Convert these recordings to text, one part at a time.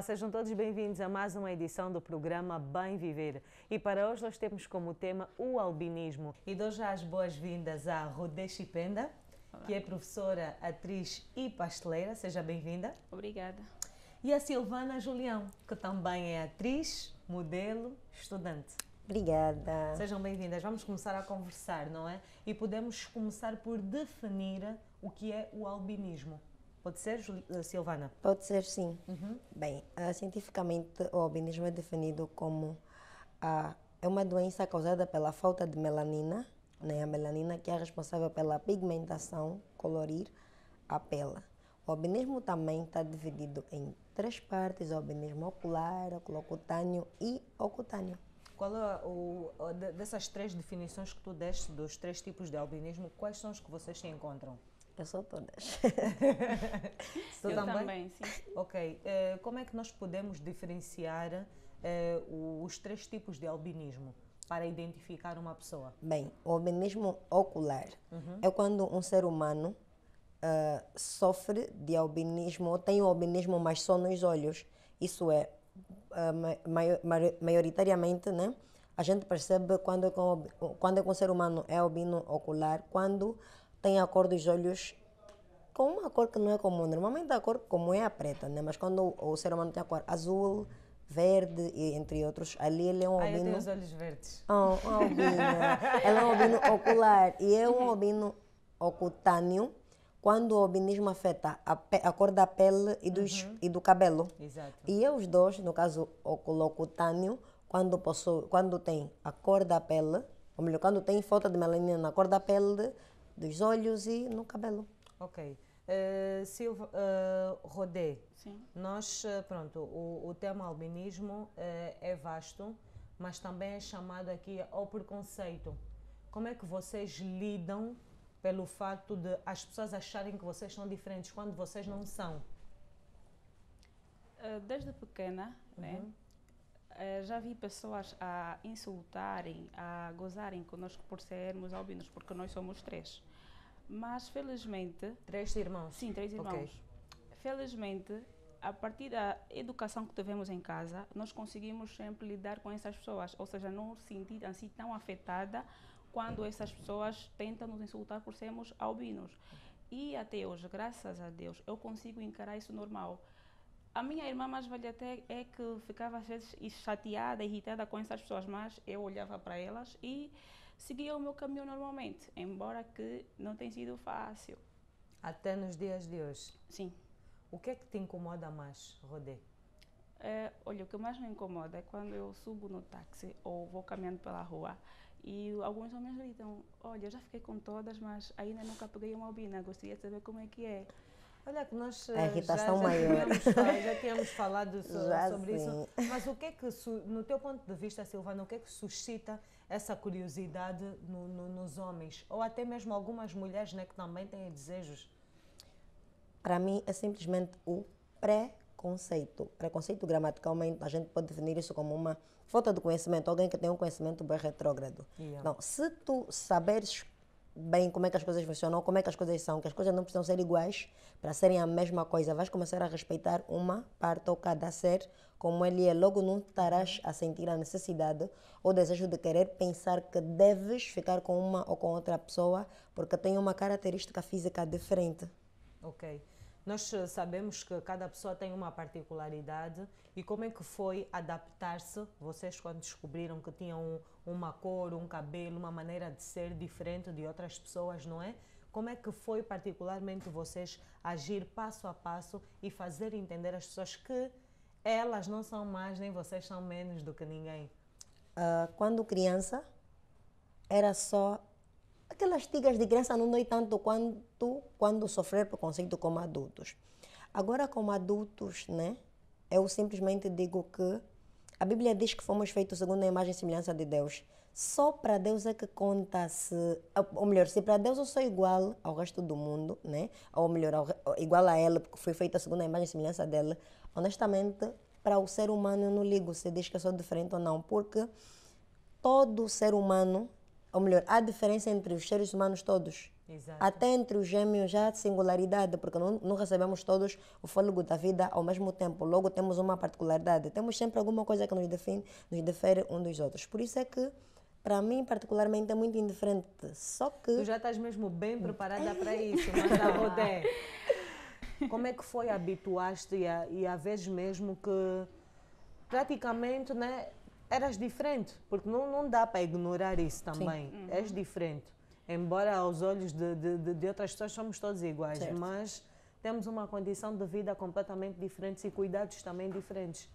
sejam todos bem-vindos a mais uma edição do programa Bem Viver. E para hoje nós temos como tema o albinismo. E dou já as boas-vindas à Rodé Chipenda, que é professora, atriz e pasteleira. Seja bem-vinda. Obrigada. E a Silvana Julião, que também é atriz, modelo, estudante. Obrigada. Sejam bem-vindas. Vamos começar a conversar, não é? E podemos começar por definir o que é o albinismo. Pode ser, Silvana? Pode ser, sim. Bem, cientificamente, o albinismo é definido como é uma doença causada pela falta de melanina, né? A melanina que é responsável pela pigmentação, colorir a pele. O albinismo também está dividido em três partes: o albinismo ocular, oculocutâneo e ocutâneo. Qual é dessas três definições que tu deste, dos três tipos de albinismo, quais são os que vocês se encontram? Eu sou todas. Tu Eu também? também, sim. Ok. Como é que nós podemos diferenciar os três tipos de albinismo para identificar uma pessoa? Bem, o albinismo ocular é quando um ser humano sofre de albinismo, ou tem o albinismo, mas só nos olhos. Isso é, maioritariamente, né? A gente percebe quando é com o ser humano é albino ocular, quando tem a cor dos olhos com uma cor que não é comum. Normalmente a cor comum é a preta, né? Mas quando o ser humano tem a cor azul, verde e entre outros, ali ele é um albino. Eu tenho os olhos verdes. Um albino. Ela é um albino ocular e é um albino ocutâneo quando o albinismo afeta a cor da pele e do cabelo. Exato. E os dois, no caso oculocutâneo, quando tem a cor da pele, ou melhor, quando tem falta de melanina na cor da pele, dos olhos e no cabelo. Ok. Rodé, Sim. nós, pronto, o tema albinismo é vasto, mas também é chamado aqui ao preconceito. Como é que vocês lidam pelo facto de as pessoas acharem que vocês são diferentes quando vocês não são? Desde pequena, né, já vi pessoas a insultarem, a gozarem conosco por sermos albinos, porque nós somos três. Mas felizmente... Três irmãos? Sim, três irmãos. Okay. Felizmente, a partir da educação que tivemos em casa, nós conseguimos sempre lidar com essas pessoas, ou seja, não sentir assim tão afetada quando essas pessoas tentam nos insultar por sermos albinos. E até hoje, graças a Deus, eu consigo encarar isso normal. A minha irmã mais velha até é que ficava às vezes chateada, irritada com essas pessoas, mas eu olhava para elas e seguia o meu caminho normalmente, embora que não tenha sido fácil. Até nos dias de hoje? Sim. O que é que te incomoda mais, Rodé? Olha, o que mais me incomoda é quando eu subo no táxi ou vou caminhando pela rua e alguns homens gritam: olha, já fiquei com todas, mas ainda nunca peguei uma albina, gostaria de saber como é que é. Olha que nós a irritação maior. Já tínhamos falado sobre sim. isso, mas o que é que, no teu ponto de vista, Silvana, o que é que suscita essa curiosidade nos homens? Ou até mesmo algumas mulheres, né, que também têm desejos? Para mim é simplesmente o preconceito. Preconceito, gramaticalmente, a gente pode definir isso como uma falta de conhecimento, alguém que tem um conhecimento bem retrógrado. Yeah. Então, se tu saberes bem como é que as coisas funcionam, como é que as coisas são, que as coisas não precisam ser iguais para serem a mesma coisa, vais começar a respeitar uma parte ou cada ser como ele é. Logo não estarás a sentir a necessidade ou desejo de querer pensar que deves ficar com uma ou com outra pessoa porque tem uma característica física diferente. Ok. Nós sabemos que cada pessoa tem uma particularidade e como é que foi adaptar-se, vocês quando descobriram que tinham uma cor, um cabelo, uma maneira de ser diferente de outras pessoas, não é? Como é que foi particularmente vocês agir passo a passo e fazer entender às pessoas que elas não são mais nem vocês são menos do que ninguém? Quando criança, era só... Aquelas tigas de criança não dói tanto quando sofrer preconceito como adultos. Agora, como adultos, né, eu simplesmente digo que a Bíblia diz que fomos feitos segundo a imagem e semelhança de Deus. Só para Deus é que conta ou melhor, se para Deus eu sou igual ao resto do mundo, né, ou melhor, igual a Ele, porque fui feita segundo a imagem e semelhança dele, honestamente, para o ser humano eu não ligo se diz que eu sou diferente ou não, porque todo ser humano, ou melhor, há diferença entre os seres humanos todos. Exato. Até entre os gêmeos já há singularidade, porque não recebemos todos o fôlego da vida ao mesmo tempo. Logo temos uma particularidade. Temos sempre alguma coisa que nos define, nos difere um dos outros. Por isso é que, para mim, particularmente, é muito indiferente. Só que... Tu já estás mesmo bem preparada para isso, mas a Rodé. Como é que foi habituar-te e a vezes mesmo que praticamente, né, eras diferente? Porque não dá para ignorar isso também. És diferente. Embora aos olhos de outras pessoas somos todos iguais, Certo. mas temos uma condição de vida completamente diferente e cuidados também diferentes.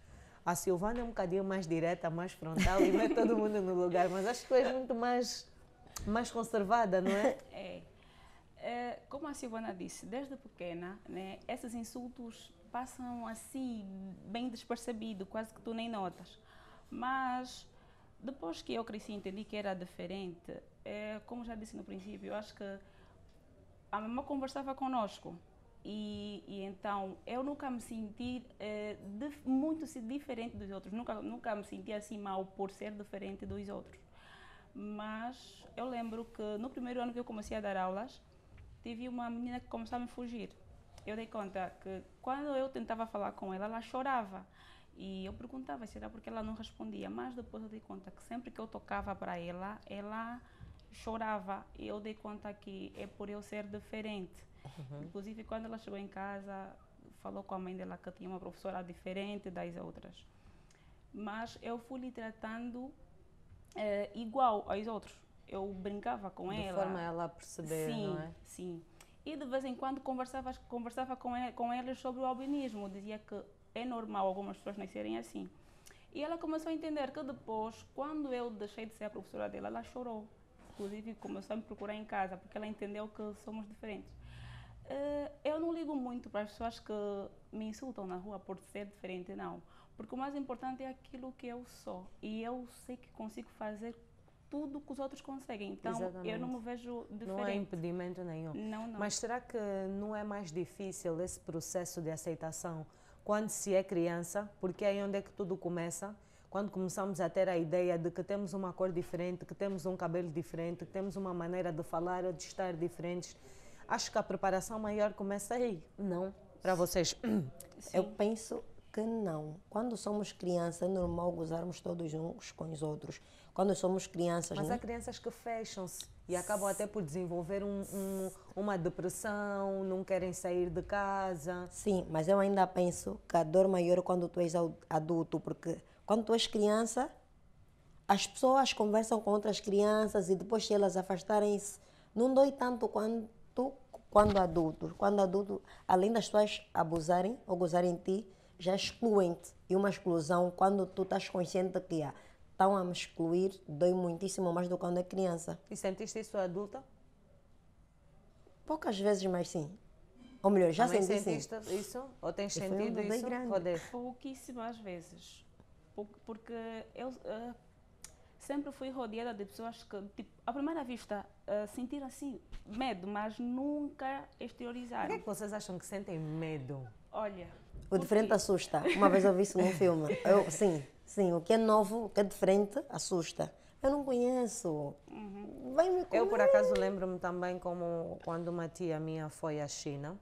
A Silvana é um bocadinho mais direta, mais frontal e mete todo mundo no lugar, mas acho que tu és muito mais conservada, não é? Como a Silvana disse, desde pequena, né, esses insultos passam assim, bem despercebido, quase que tu nem notas. Mas depois que eu cresci e entendi que era diferente, como já disse no princípio, eu acho que a mamãe conversava conosco e então eu nunca me senti muito diferente dos outros, nunca me senti assim mal por ser diferente dos outros. Mas eu lembro que no primeiro ano que eu comecei a dar aulas, tive uma menina que começou a me fugir. Eu dei conta que quando eu tentava falar com ela, ela chorava. E eu perguntava se era porque ela não respondia, mas depois eu dei conta que sempre que eu tocava para ela, ela chorava. E eu dei conta que é por eu ser diferente. Inclusive, quando ela chegou em casa, falou com a mãe dela que tinha uma professora diferente das outras. Mas eu fui lhe tratando igual aos outros. Eu brincava com ela. De forma a ela perceber, sim, não é? Sim. E de vez em quando conversava com elas sobre o albinismo. Dizia que é normal algumas pessoas nascerem assim. E ela começou a entender que depois, quando eu deixei de ser a professora dela, ela chorou. Inclusive, começou a me procurar em casa, porque ela entendeu que somos diferentes. Eu não ligo muito para as pessoas que me insultam na rua por ser diferente, não. Porque o mais importante é aquilo que eu sou. E eu sei que consigo fazer tudo que os outros conseguem. Então, Exatamente. eu não me vejo diferente. Não há impedimento nenhum. Não. Mas será que não é mais difícil esse processo de aceitação quando se é criança? Porque é aí onde é que tudo começa. Quando começamos a ter a ideia de que temos uma cor diferente, que temos um cabelo diferente, que temos uma maneira de falar ou de estar diferentes. Acho que a preparação maior começa aí, não? Para vocês? Eu penso que não. Quando somos crianças, é normal gozarmos todos uns com os outros. Quando somos crianças, Mas né? há crianças que fecham-se e acabam até por desenvolver uma depressão, não querem sair de casa. Sim, mas eu ainda penso que a dor maior é quando tu és adulto, porque quando tu és criança, as pessoas conversam com outras crianças e depois se elas afastarem-se, não dói tanto quando adulto. Quando adulto, além das pessoas abusarem ou gozarem em ti, já excluem-te. E uma exclusão, quando tu estás consciente de que estão a me excluir, dói muitíssimo mais do que quando é criança. E sentiste isso adulta? Poucas vezes, mas sim. Ou melhor, já Também senti sim. sentiste isso? Ou tens E foi um sentido bebê isso? grande. Rodé? Pouquíssimas vezes. Porque eu sempre fui rodeada de pessoas que, tipo, à primeira vista, sentiram assim medo, mas nunca Por que exteriorizaram. é que vocês acham que sentem medo? Olha, O diferente assusta. Uma vez eu vi isso num filme. Sim, o que é novo, o que é diferente, assusta. Eu não conheço. Vai me comer. Eu, por acaso, lembro-me também como quando uma tia minha foi à China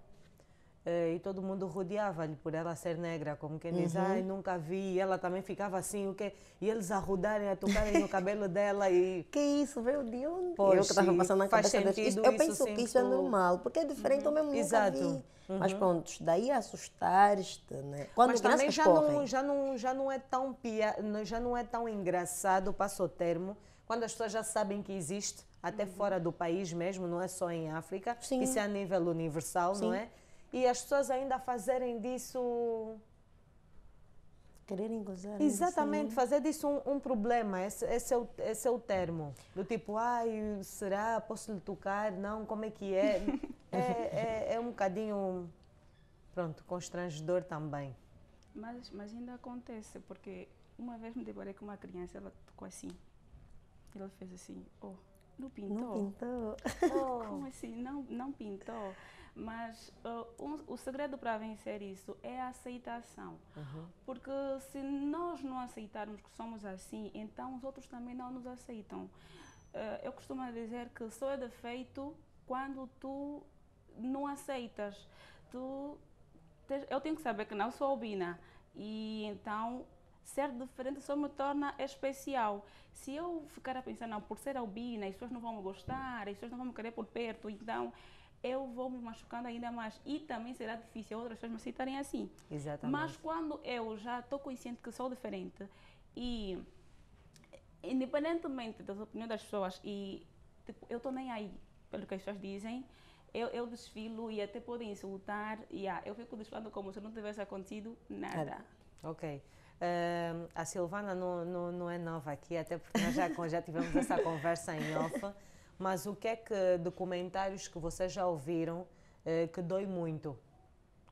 e todo mundo rodeava-lhe por ela ser negra, como quem diz, ai, nunca vi. E ela também ficava assim, o quê? E eles a rodarem, a tocarem no cabelo dela e... Que isso? Veio de onde? Pois, eu que estava passando na faz cabeça deles. sentido Eu isso, penso sim, que isso é tu- normal, porque é diferente, eu mesmo nunca Exato. vi. Mas pronto, daí a assustar-te, né? Quando Mas também crianças correm. já não é tão já não é tão engraçado, passo o termo, quando as pessoas já sabem que existe, até fora do país mesmo, não é só em África, Sim. isso é a nível universal, não Sim. é? E as pessoas ainda fazerem disso... Quererem gozar. Exatamente, fazer disso um problema, esse é o termo. Do tipo, ai, será? Posso lhe tocar? Não, como é que é? É um bocadinho, pronto, constrangedor também. mas ainda acontece, porque uma vez me deparei com uma criança, ela tocou assim. Ela fez assim, não pintou. Não pintou. Como assim? Não pintou. Mas o segredo para vencer isso é a aceitação. Porque se nós não aceitarmos que somos assim, então os outros também não nos aceitam. eu costumo dizer que só é defeito quando tu não aceitas. Eu tenho que saber que não sou albina e então ser diferente só me torna especial. Se eu ficar a pensar, não, por ser albina, as pessoas não vão me gostar, as pessoas não vão me querer por perto, então eu vou me machucando ainda mais e também será difícil outras pessoas me aceitarem assim. Exatamente. Mas quando eu já estou consciente que sou diferente e independentemente das opiniões das pessoas e tipo, eu estou nem aí pelo que as pessoas dizem, eu desfilo e até podem insultar e eu fico desfilando como se não tivesse acontecido nada. Ok. A Silvana não é nova aqui, até porque nós já tivemos essa conversa em off, mas o que é que de comentários que vocês já ouviram que dói muito?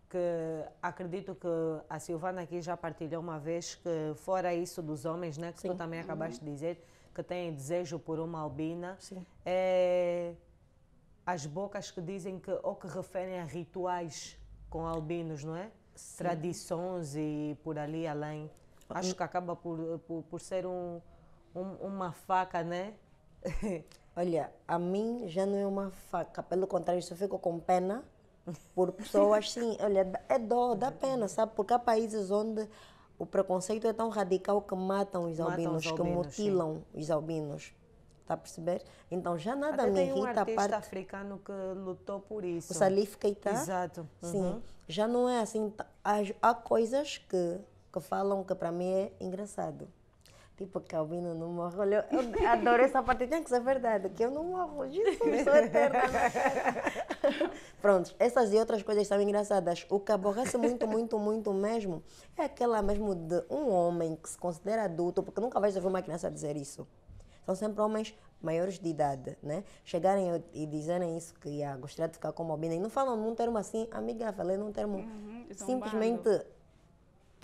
Que acredito que a Silvana aqui já partilhou uma vez que fora isso dos homens, né, que Sim. tu também acabaste de dizer, que têm desejo por uma albina, Sim. as bocas que dizem que ou que referem a rituais com albinos, não é? Sim. Tradições e por ali além. Acho que acaba por ser uma faca, né? Olha, a mim já não é uma faca, pelo contrário, eu fico com pena por pessoas, sim, olha, é dó, dá pena, sabe? Porque há países onde o preconceito é tão radical que matam os albinos, que mutilam os albinos. Está a perceber? Então já nada Até me tem irrita um artista a parte. africano que lutou por isso. O Salif Keita? Exato. Sim. Já não é assim. Há coisas que falam que para mim é engraçado. Tipo, que albino não morre. Olha, eu adoro essa parte. Tem que ser verdade, que eu não morro. Jesus, sou eterna. Pronto, essas e outras coisas são engraçadas. O que aborrece muito, muito, muito mesmo é aquela mesmo de um homem que se considera adulto, porque nunca vais ouvir uma criança dizer isso. São sempre homens maiores de idade, né? Chegarem e dizerem isso, que gostaria de ficar como albina, e não falam num termo assim amigável, é num termo simplesmente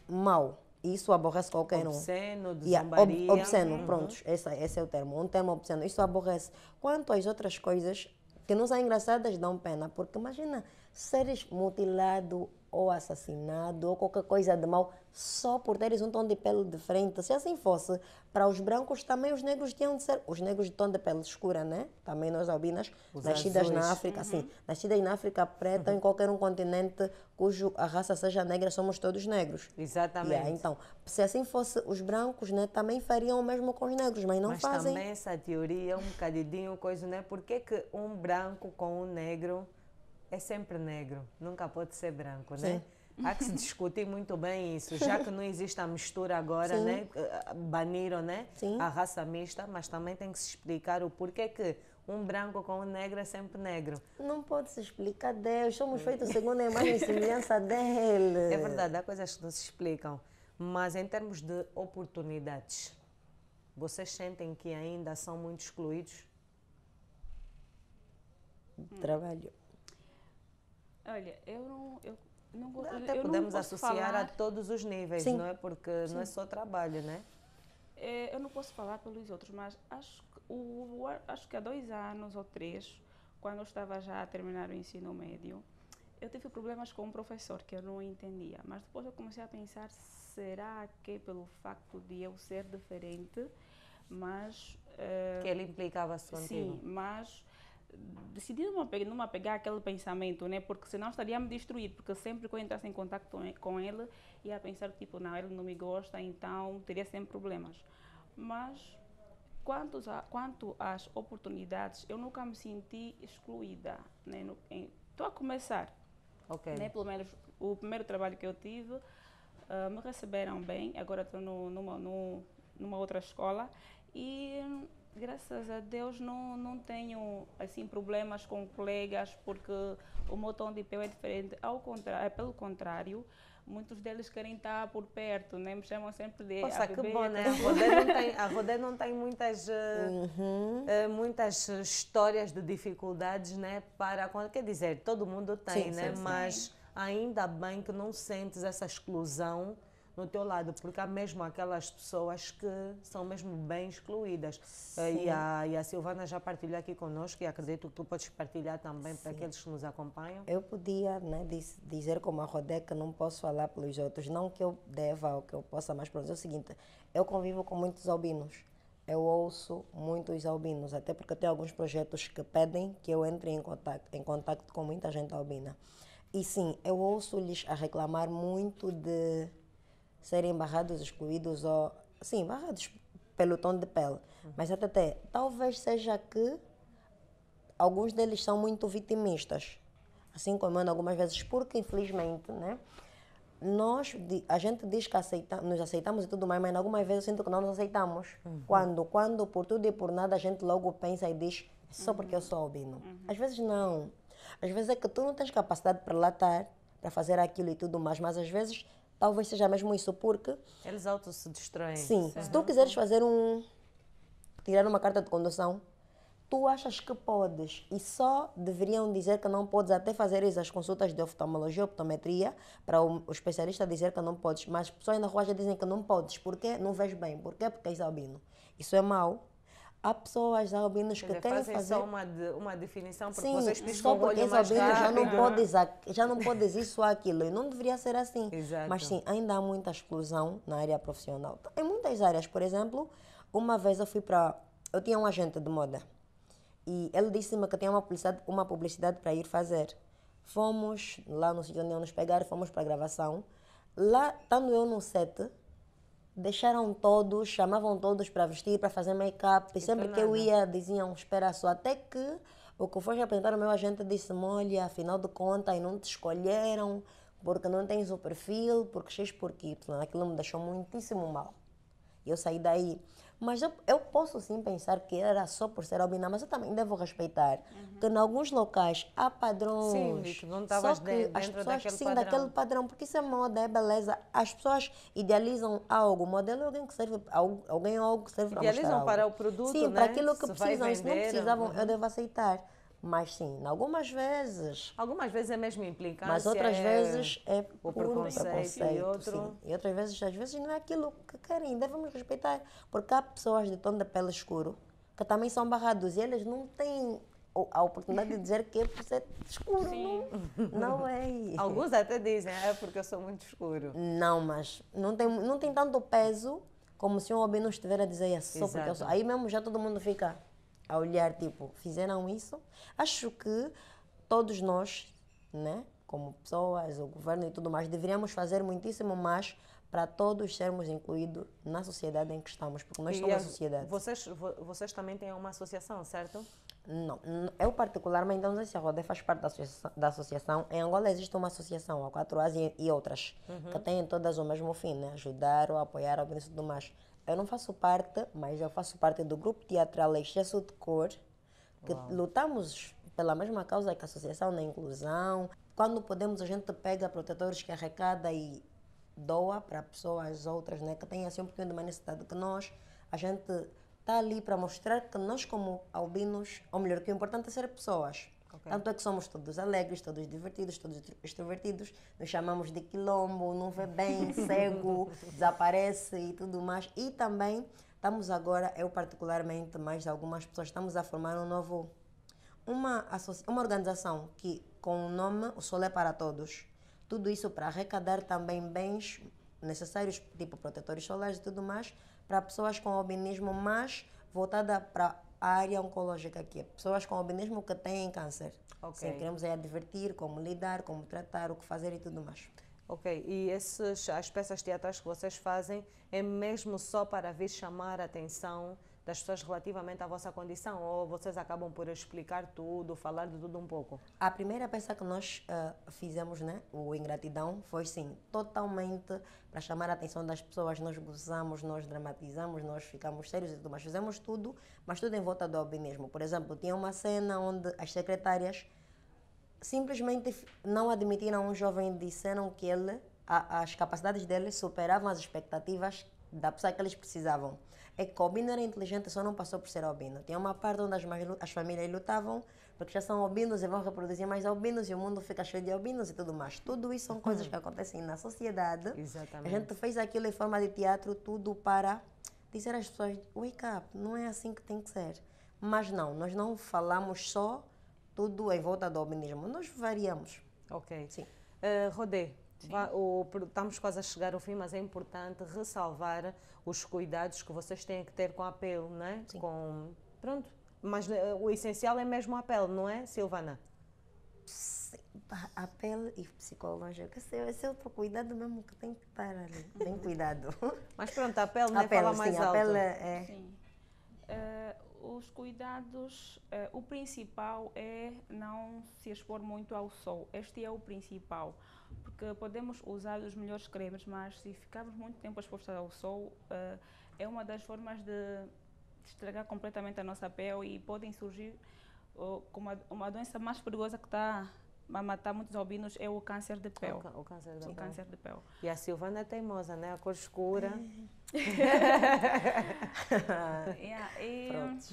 mau. Isso aborrece qualquer um. Obsceno, de zombaria. Obsceno, pronto, esse é o termo, um termo obsceno. Isso aborrece. Quanto às outras coisas que não são engraçadas, dão pena, porque imagina seres mutilado ou assassinado ou qualquer coisa de mal só por teres um tom de pele diferente. Se assim fosse, para os brancos também os negros tinham de ser, os negros de tom de pele escura, né? Também nós albinas, os nascidas azuis. na África, sim, nascidas na África preta, em qualquer um continente cujo a raça seja negra, somos todos negros. Exatamente. Então, se assim fosse, os brancos, né, também fariam o mesmo com os negros, mas não fazem. Mas também essa teoria é um bocadinho coisa, né? Por que um branco com um negro é sempre negro, nunca pode ser branco, né? Há que se discutir muito bem isso, já que não existe a mistura agora, Sim. né? Baniram, né? Sim. A raça mista, mas também tem que se explicar o porquê que um branco com um negro é sempre negro. Não pode se explicar, Deus, somos feitos segundo a imagem e semelhança dele. É verdade, há coisas que não se explicam, mas em termos de oportunidades, vocês sentem que ainda são muito excluídos? Trabalho. Olha, eu não gosto. Até eu podemos não posso associar falar, a todos os níveis, Sim. não é? Porque não é só trabalho, né? eu não posso falar pelos outros, mas acho que há 2 anos ou 3, quando eu estava já a terminar o ensino médio, eu tive problemas com um professor que eu não entendia. Mas depois eu comecei a pensar, será que pelo facto de eu ser diferente, mas... Que ele implicava-se contigo. Sim, mas decidi não me apegar àquele pensamento, né? Porque senão estaria a me destruir, porque sempre que eu entrasse em contato com ele, ia pensar tipo, não, ele não me gosta, então teria sempre problemas. Mas quanto às oportunidades, eu nunca me senti excluída, né? Estou a começar, né? Pelo menos o primeiro trabalho que eu tive, me receberam bem, agora estou numa outra escola e graças a Deus não tenho assim problemas com colegas porque o meu tom de pele é diferente. Pelo contrário, muitos deles querem estar por perto, né? Me chamam sempre de Nossa, bebê, que bom, né? A Rodé não tem muitas, muitas histórias de dificuldades, né? Quer dizer, todo mundo tem, Sim, né? sim, Mas ainda bem que não sentes essa exclusão no teu lado, porque há mesmo aquelas pessoas que são mesmo bem excluídas. E a Silvana já partilhou aqui conosco e acredito que tu podes partilhar também para aqueles que nos acompanham. Eu podia, né, dizer como a Rodé que não posso falar pelos outros, não que eu deva ou que eu possa, mas pronto, é o seguinte, eu convivo com muitos albinos. eu ouço muito os albinos, até porque eu tenho alguns projetos que pedem que eu entre em contato com muita gente albina. E sim, eu ouço-lhes a reclamar muito de serem barrados, excluídos, ou sim, barrados pelo tom de pele. Mas até talvez seja que alguns deles são muito vitimistas, assim como eu algumas vezes, porque infelizmente, né? A gente diz que nos aceitamos e tudo mais, mas algumas vezes eu sinto que não nos aceitamos. Quando por tudo e por nada a gente logo pensa e diz, é só porque eu sou albino. Às vezes não. Às vezes é que tu não tens capacidade para lá estar, para fazer aquilo e tudo mais, mas às vezes talvez seja mesmo isso, porque... Eles auto se destroem. Sim, se tu quiseres tirar uma carta de condução, tu achas que podes e só deveriam dizer que não podes até fazer as consultas de oftalmologia, optometria, para o especialista dizer que não podes, mas pessoas na rua já dizem que não podes, porque não vês bem, porque és albino. Isso é mau. Há pessoas albinos que querem fazer... só uma definição, porque sim, vocês piscam só o porque olho és mais albino rápido. já não podes isso ou aquilo, e não deveria ser assim. Exato. Mas sim, ainda há muita exclusão na área profissional. Em muitas áreas, por exemplo, uma vez eu tinha um agente de moda, e ele disse-me que tinha uma publicidade para ir fazer. Fomos lá no sítio onde iam nos pegar, fomos para a gravação. Lá, estando eu no set, chamavam todos para vestir, para fazer make-up. E sempre que eu ia, diziam, espera só. Até que o que foi apresentar o meu agente disse-me, olha, afinal de contas, não te escolheram, porque não tens o perfil, porque X, porque Y. Aquilo me deixou muitíssimo mal. E eu saí daí. Mas eu posso sim pensar que era só por ser albina, mas eu também devo respeitar que em alguns locais há padrões. Sim, que não estavas dentro daquele padrão. Daquele padrão, porque isso é moda, é beleza. As pessoas idealizam algo. Modelo é alguém que serve, alguém ou algo que serve para mostrar Idealizam algo. para o produto, sim, né? para aquilo que Se vai precisam. Se não vender, precisavam, eu devo aceitar. Mas sim, algumas vezes. Algumas vezes é mesmo implicância. Mas outras vezes é o puro preconceito e outro. sim. E outras vezes, às vezes não é aquilo que querem, devemos respeitar. Porque há pessoas de tom de pele escuro que também são barrados e eles não têm a oportunidade de dizer que é por ser escuro. Não é. Alguns até dizem, é porque eu sou muito escuro. Não, mas não tem tanto peso como se um albino estiver a dizer só porque eu sou. Aí mesmo já todo mundo fica a olhar, tipo, fizeram isso. Acho que todos nós, né, como pessoas, o governo e tudo mais, deveríamos fazer muitíssimo mais para todos sermos incluídos na sociedade em que estamos, porque nós somos a sociedade. Vocês também têm uma associação, certo? Não, eu particularmente, não sei se a Rodé faz parte da associação. Em Angola existe uma associação, a 4A e outras, que têm todas o mesmo fim, né, ajudar ou apoiar a e tudo mais. Eu não faço parte, mas eu faço parte do grupo teatral Excesso de Cor, que lutamos pela mesma causa que a associação da inclusão. Quando podemos, a gente pega protetores que arrecada e doa para pessoas outras, né, que têm assim um pouquinho de mais necessidade que nós. A gente está ali para mostrar que nós como albinos, ou melhor, que o importante é ser pessoas. Tanto é que somos todos alegres, todos divertidos, todos extrovertidos. Nos chamamos de quilombo, não vê bem, cego, desaparece e tudo mais. E também estamos agora, eu particularmente, mais algumas pessoas, estamos a formar uma organização que, com o nome O Sol é para Todos. Tudo isso para arrecadar também bens necessários, tipo protetores solares e tudo mais, para pessoas com albinismo, mas voltada para a área oncológica aqui. Pessoas com albinismo que têm câncer. Sim, queremos divertir, como lidar, como tratar, o que fazer e tudo mais. Ok, e as peças teatrais que vocês fazem é mesmo só para vir chamar a atenção das pessoas relativamente à vossa condição, ou vocês acabam por explicar tudo, falar de tudo um pouco? A primeira peça que nós fizemos, né, o Ingratidão, foi sim, totalmente para chamar a atenção das pessoas. Nós gozamos, nós dramatizamos, nós ficamos sérios e tudo mais. Fizemos tudo, mas tudo em volta do albinismo. Por exemplo, tinha uma cena onde as secretárias simplesmente não admitiram um jovem, disseram que as capacidades dele superavam as expectativas da pessoa que eles precisavam. É que o albino era inteligente, só não passou por ser albino. Tinha uma parte onde as famílias lutavam, porque já são albinos e vão reproduzir mais albinos e o mundo fica cheio de albinos e tudo mais. Tudo isso são coisas que acontecem na sociedade. Exatamente. A gente fez aquilo em forma de teatro, tudo para dizer às pessoas, wake up, não é assim que tem que ser. Mas não, nós não falamos só tudo em volta do albinismo, nós variamos. Ok. Sim. Rodé, Estamos quase a chegar ao fim, mas é importante ressalvar os cuidados que vocês têm que ter com a pele, não é? Sim. Pronto, mas o essencial é mesmo a pele, não é, Silvana? Sim, a pele e psicológico, esse é outro cuidado mesmo que tem que estar ali, bem cuidado. Mas pronto, a pele, A né, pele, fala mais sim, a alto. pele é... Sim. Os cuidados, o principal é não se expor muito ao sol. Este é o principal, porque podemos usar os melhores cremes, mas se ficarmos muito tempo expostos ao sol, é uma das formas de estragar completamente a nossa pele e podem surgir como uma doença mais perigosa que está a matar muitos albinos é o câncer de pele. O câncer da O pele. câncer de pele. E a Silvana é teimosa, né? A cor escura. Pronto.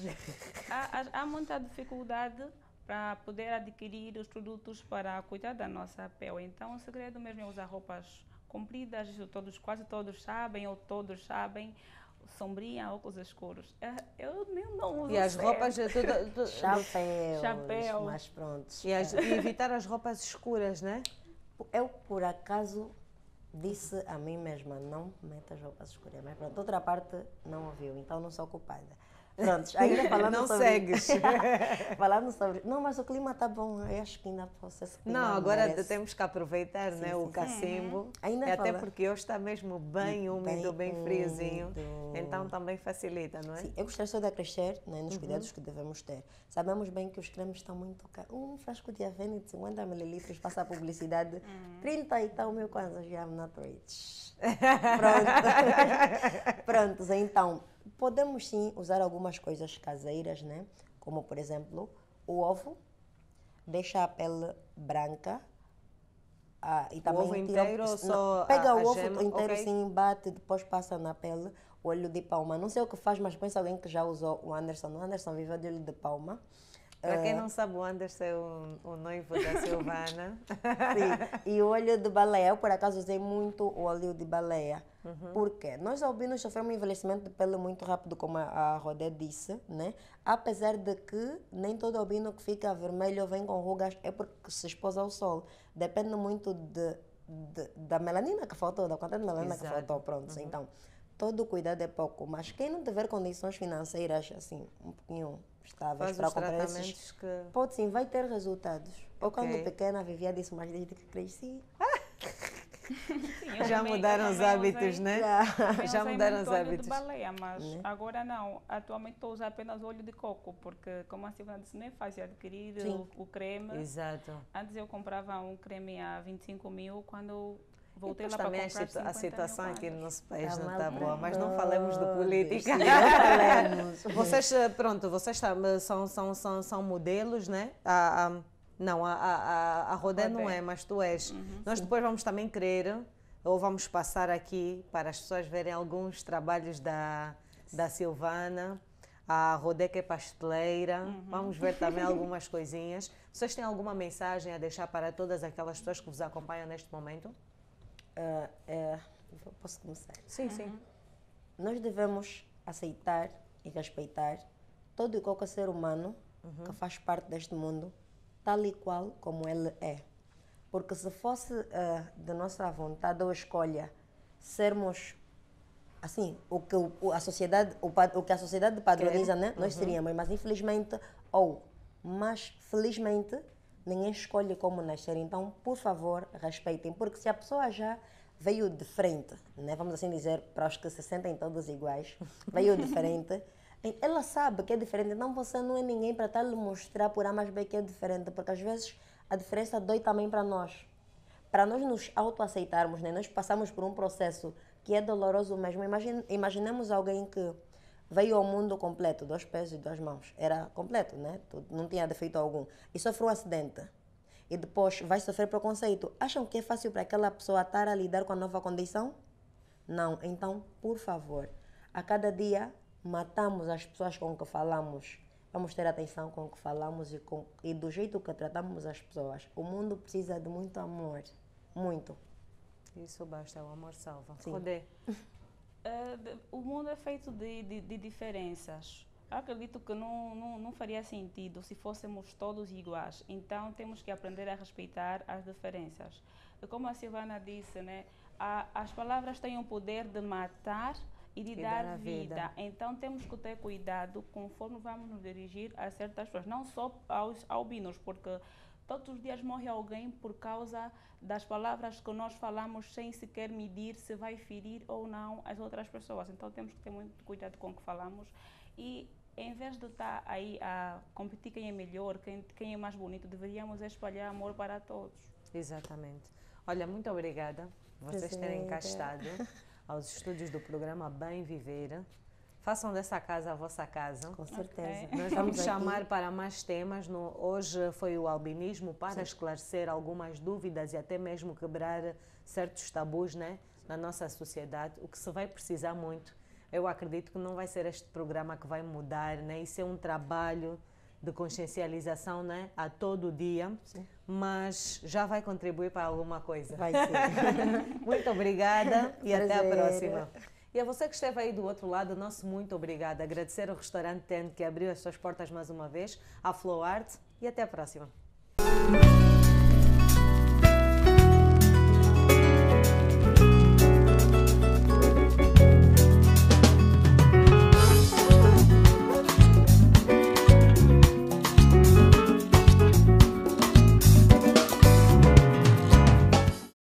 Há muita dificuldade para poder adquirir os produtos para cuidar da nossa pele. Então, o segredo mesmo é usar roupas compridas, isso quase todos sabem, ou todos sabem, sombrinha, óculos escuros. Eu não uso E as sempre. roupas... Chapéu. Mas pronto. E evitar as roupas escuras, né? Eu, por acaso, disse a mim mesma, não meta as roupas escuras. Mas pronto, outra parte não ouviu, então não sou culpada. Pronto, ainda falando Não sobre... segues. falando sobre... Não, mas o clima está bom, eu acho que ainda posso... Não, agora temos que aproveitar, né, o sim. cacimbo. Ainda Até fala- porque hoje está mesmo bem úmido, bem friozinho. úmido. Então também facilita, não é? Sim, eu gostaria só de acrescer, né, nos cuidados que devemos ter. Sabemos bem que os cremes estão muito caros. Um frasco de Avene de 50 ml passa a publicidade 30 e tal mil kwanzas, já I'm not rich. Pronto. Prontos, então, podemos sim usar algumas coisas caseiras, né? Como, por exemplo, o ovo deixa a pele branca. E também ovo inteiro ou só pega a o ovo gema? inteiro, Ok. sim, bate, depois passa na pele. Olho de palma. Não sei o que faz, mas pensa alguém que já usou o Anderson. O Anderson viveu de olho de palma. Para quem não sabe, o Anderson é o noivo da Silvana. Sim. E o olho de baleia. Eu, por acaso, usei muito o óleo de baleia. Por quê? Nós albinos sofremos um envelhecimento de pele muito rápido, como a Rodé disse, né? Apesar de que nem todo albino que fica vermelho vem com rugas é porque se expôs ao sol. Depende muito da melanina que faltou, da quantidade de melanina que Exato. faltou. Pronto, então, todo cuidado é pouco. Mas quem não tiver condições financeiras, assim, um pouquinho estáveis Faz para os comprar esses... tratamentos que... Pode sim, vai ter resultados. Eu, Ok. quando pequena, vivia disso, mas desde que cresci... Sim, eu Já também- mudaram eu os também hábitos, usei- né? também Já usei mudaram muito os óleo hábitos. de baleia, mas agora não. Atualmente estou a usar apenas óleo de coco, porque, como a Silvana disse, não é fácil adquirir Sim. o creme. Exato. Antes eu comprava um creme a 25 mil, quando eu voltei Depois lá para também comprar 50 a situação mil aqui no kwanzas. nosso país Tá não mal está para boa, mas não todos. falemos de política. Sim, não falemos. Vocês, pronto, vocês são modelos, né? Não, a Rodé não Rodé. é, mas tu és. Nós depois vamos também querer, ou vamos passar aqui para as pessoas verem alguns trabalhos da Silvana. A Rodé que é pasteleira. Vamos ver também algumas coisinhas. Vocês têm alguma mensagem a deixar para todas aquelas pessoas que vos acompanham neste momento? Posso começar? Sim, sim. Nós devemos aceitar e respeitar todo e qualquer ser humano que faz parte deste mundo, tal e qual como ele é. Porque se fosse de nossa vontade ou escolha sermos assim, o que a sociedade padroniza, né? Nós seríamos, mas infelizmente, mas felizmente, ninguém escolhe como nascer. Então, por favor, respeitem, porque se a pessoa já veio de frente, né? Vamos assim dizer, para os que se sentem todos iguais, veio de frente, ela sabe que é diferente, então você não é ninguém para estar lhe mostrar por A mais B que é diferente, porque às vezes a diferença dói também para nós. Para nós nos autoaceitarmos, né? Nós passamos por um processo que é doloroso mesmo. Imaginemos alguém que veio ao mundo completo, 2 pés e 2 mãos. Era completo, né? Não tinha defeito algum. E sofreu um acidente. E depois vai sofrer preconceito. Acham que é fácil para aquela pessoa estar a lidar com a nova condição? Não. Então, por favor, a cada dia matamos as pessoas com que falamos. Vamos ter atenção com o que falamos e do jeito que tratamos as pessoas. O mundo precisa de muito amor. Muito. Isso basta, o amor salva. Sim. Rodé. O mundo é feito de diferenças. Eu acredito que não faria sentido se fôssemos todos iguais. Então, temos que aprender a respeitar as diferenças. como a Silvana disse, né, as palavras têm o poder de matar e de dar a vida. Então temos que ter cuidado conforme vamos nos dirigir a certas pessoas, não só aos albinos, porque todos os dias morre alguém por causa das palavras que nós falamos sem sequer medir se vai ferir ou não as outras pessoas. Então temos que ter muito cuidado com o que falamos e em vez de estar aí a competir quem é melhor, quem é mais bonito, deveríamos espalhar amor para todos. Exatamente. Olha, muito obrigada por vocês terem cá estado aos estúdios do programa Bem Viver. Façam dessa casa a vossa casa. Com certeza. Okay. Nós vamos chamar para mais temas. Hoje foi o albinismo para esclarecer algumas dúvidas e até mesmo quebrar certos tabus, né, na nossa sociedade, o que se vai precisar muito. Eu acredito que não vai ser este programa que vai mudar, né? Isso é um trabalho de consciencialização, né, a todo dia, mas já vai contribuir para alguma coisa. Vai ser. Muito obrigada e até a próxima. E a você que esteve aí do outro lado, nosso muito obrigada. Agradecer ao restaurante TEN que abriu as suas portas mais uma vez, à Flow Art, e até a próxima.